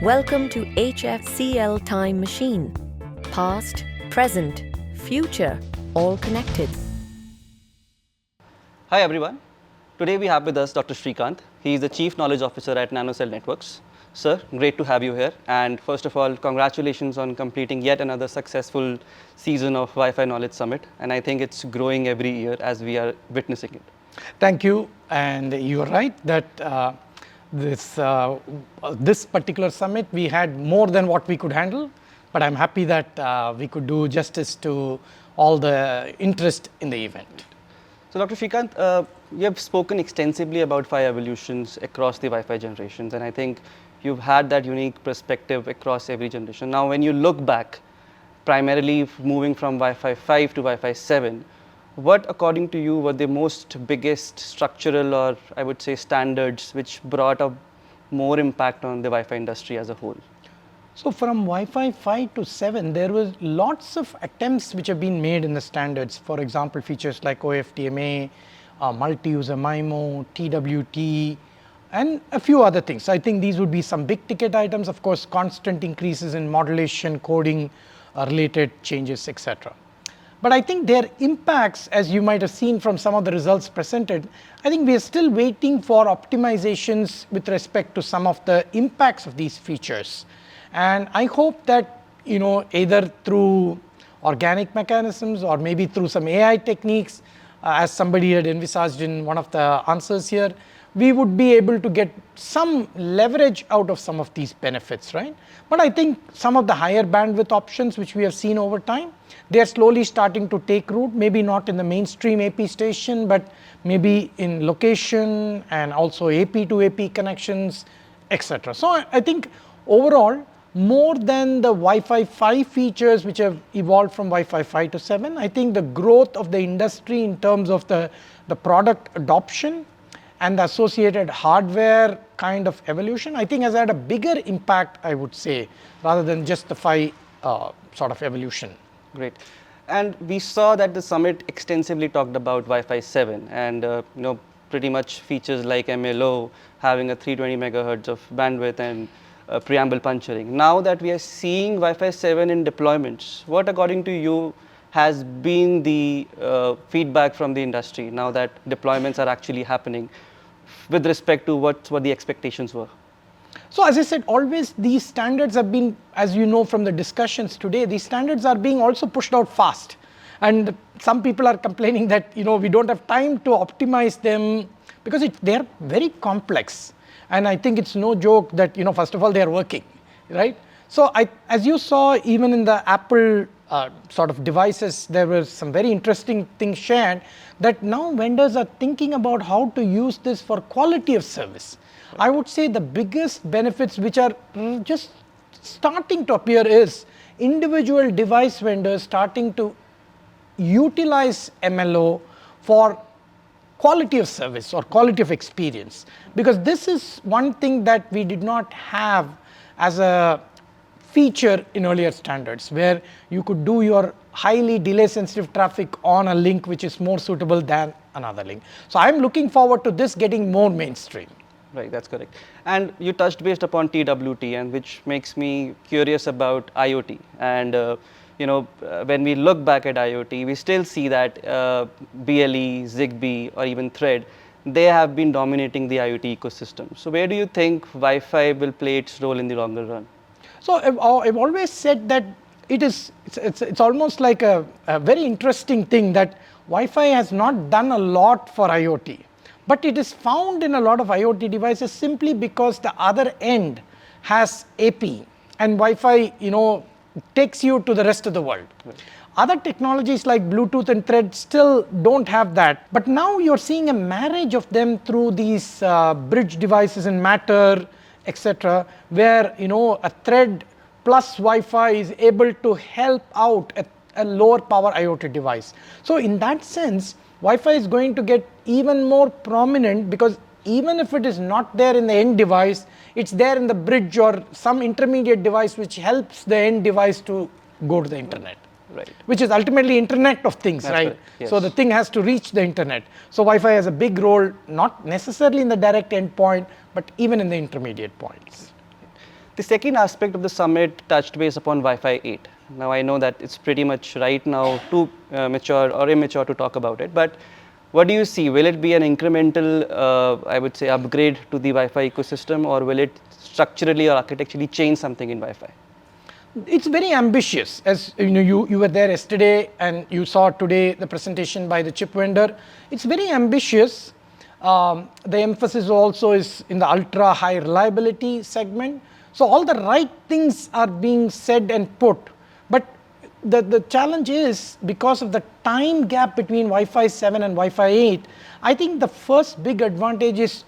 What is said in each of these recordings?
Welcome to HFCL Time Machine. Past, present, future, all connected. Hi everyone. Today we have with us Dr. Srikanth. He is the Chief Knowledge Officer at NanoCell Networks. Sir, great to have you here. And first of all, congratulations on completing yet another successful season of Wi-Fi Knowledge Summit. And I think it's growing every year as we are witnessing it. Thank you. And you're right that this particular summit, we had more than what we could handle. But I'm happy that we could do justice to all the interest in the event. So Dr. Srikanth, you have spoken extensively about Wi-Fi evolutions across the Wi-Fi generations. And I think you've had that unique perspective across every generation. Now, when you look back, primarily moving from Wi-Fi 5 to Wi-Fi 7, what, according to you, were the biggest structural, or I would say standards, which brought a more impact on the Wi-Fi industry as a whole? So from Wi-Fi 5 to 7, there was lots of attempts which have been made in the standards. For example, features like OFDMA, multi-user MIMO, TWT, and a few other things. I think these would be some big ticket items. Of course, constant increases in modulation, coding, related changes, etc. But I think their impacts, as you might have seen from some of the results presented, I think we are still waiting for optimizations with respect to some of the impacts of these features. And I hope that, either through organic mechanisms or maybe through some AI techniques, as somebody had envisaged in one of the answers here, we would be able to get some leverage out of some of these benefits, right? But I think some of the higher bandwidth options which we have seen over time, they are slowly starting to take root, maybe not in the mainstream AP station, but maybe in location and also AP to AP connections, etc. So I think overall, more than the Wi-Fi 5 features which have evolved from Wi-Fi 5 to 7, I think the growth of the industry in terms of the product adoption and the associated hardware kind of evolution, I think has had a bigger impact, I would say, rather than just the 5 sort of evolution. Great. And we saw that the summit extensively talked about Wi-Fi 7 and pretty much features like MLO, having a 320 megahertz of bandwidth and preamble puncturing. Now that we are seeing Wi-Fi 7 in deployments, what, according to you, has been the feedback from the industry now that deployments are actually happening with respect to what the expectations were? So as I said, always these standards have been, as you know from the discussions today, these standards are being also pushed out fast. And some people are complaining that we don't have time to optimize them because they're very complex. And I think it's no joke that first of all they're working, right? So as you saw, even in the Apple sort of devices, there were some very interesting things shared that now vendors are thinking about how to use this for quality of service. I would say the biggest benefits which are just starting to appear is individual device vendors starting to utilize MLO for quality of service or quality of experience, because this is one thing that we did not have as a feature in earlier standards, where you could do your highly delay sensitive traffic on a link which is more suitable than another link. So I'm looking forward to this getting more mainstream. Right, that's correct. And you touched based upon TWT, and which makes me curious about IoT. And when we look back at IoT, we still see that BLE, Zigbee, or even Thread, they have been dominating the IoT ecosystem. So where do you think Wi-Fi will play its role in the longer run? So I've always said that it's almost like a very interesting thing that Wi-Fi has not done a lot for IoT, but it is found in a lot of IoT devices simply because the other end has AP and Wi-Fi, takes you to the rest of the world. Right. Other technologies like Bluetooth and Thread still don't have that, but now you're seeing a marriage of them through these bridge devices in Matter, etc., where a Thread plus Wi-Fi is able to help out a lower power IoT device. So in that sense, Wi-Fi is going to get even more prominent, because even if it is not there in the end device, it's there in the bridge or some intermediate device which helps the end device to go to the internet. Right. Which is ultimately Internet of Things, That's right? Yes. So the thing has to reach the internet. So Wi-Fi has a big role, not necessarily in the direct endpoint, but even in the intermediate points. The second aspect of the summit touched base upon Wi-Fi 8. Now I know that it's pretty much right now too mature or immature to talk about it, but what do you see? Will it be an incremental, I would say, upgrade to the Wi-Fi ecosystem, or will it structurally or architecturally change something in Wi-Fi? It's very ambitious. As you know, you were there yesterday and you saw today the presentation by the chip vendor. It's very ambitious. The emphasis also is in the ultra high reliability segment. So all the right things are being said and put. But the challenge is, because of the time gap between Wi-Fi 7 and Wi-Fi 8, I think the first big advantage is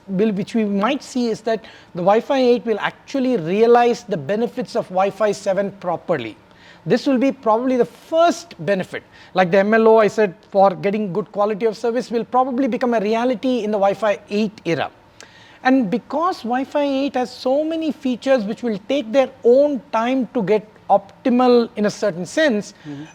which we might see is that the Wi-Fi 8 will actually realize the benefits of Wi-Fi 7 properly. This will be probably the first benefit. Like the MLO I said, for getting good quality of service, will probably become a reality in the Wi-Fi 8 era. And because Wi-Fi 8 has so many features which will take their own time to get optimal in a certain sense,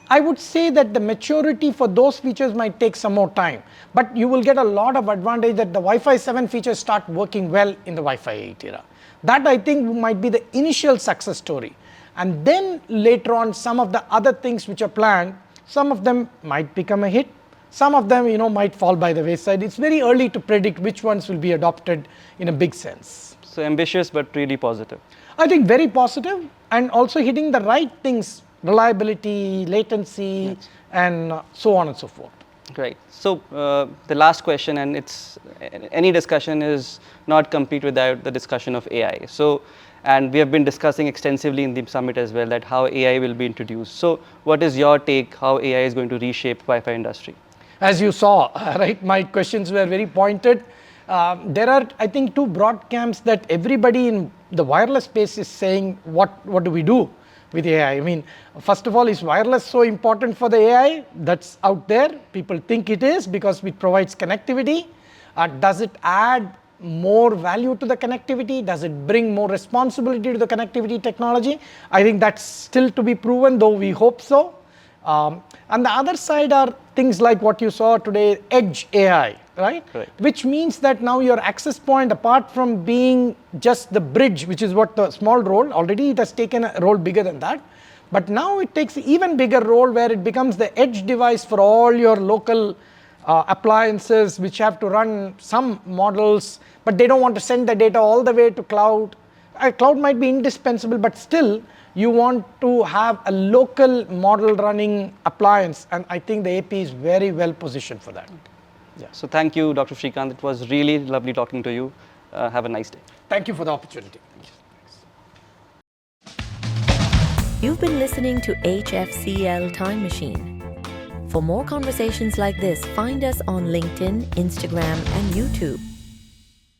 I would say that the maturity for those features might take some more time. But you will get a lot of advantage that the Wi-Fi 7 features start working well in the Wi-Fi 8 era. That I think might be the initial success story. And then later on, some of the other things which are planned, some of them might become a hit. Some of them, might fall by the wayside. It's very early to predict which ones will be adopted in a big sense. So ambitious, but really positive. I think very positive, and also hitting the right things, reliability, latency, yes, and so on and so forth. Right. So the last question, and any discussion is not complete without the discussion of AI. So, and we have been discussing extensively in the summit as well that how AI will be introduced. So what is your take, how AI is going to reshape Wi-Fi industry? As you saw, right, my questions were very pointed. There are, I think, two broad camps that everybody in the wireless space is saying, what do we do with AI? I mean, first of all, is wireless so important for the AI? That's out there. People think it is because it provides connectivity. Does it add more value to the connectivity? Does it bring more responsibility to the connectivity technology? I think that's still to be proven, though we hope so. On the other side are things like what you saw today, edge AI, right? Correct. Which means that now your access point, apart from being just the bridge, which is what the small role, already it has taken a role bigger than that. But now it takes an even bigger role where it becomes the edge device for all your local appliances which have to run some models, but they don't want to send the data all the way to cloud. Cloud might be indispensable, but still you want to have a local model running appliance, and I think the AP is very well positioned for that. Yeah. So thank you, Dr. Srikanth. It was really lovely talking to you. Have a nice day. Thank you for the opportunity. You've been listening to HFCL Time Machine. For more conversations like this, find us on LinkedIn, Instagram, and YouTube.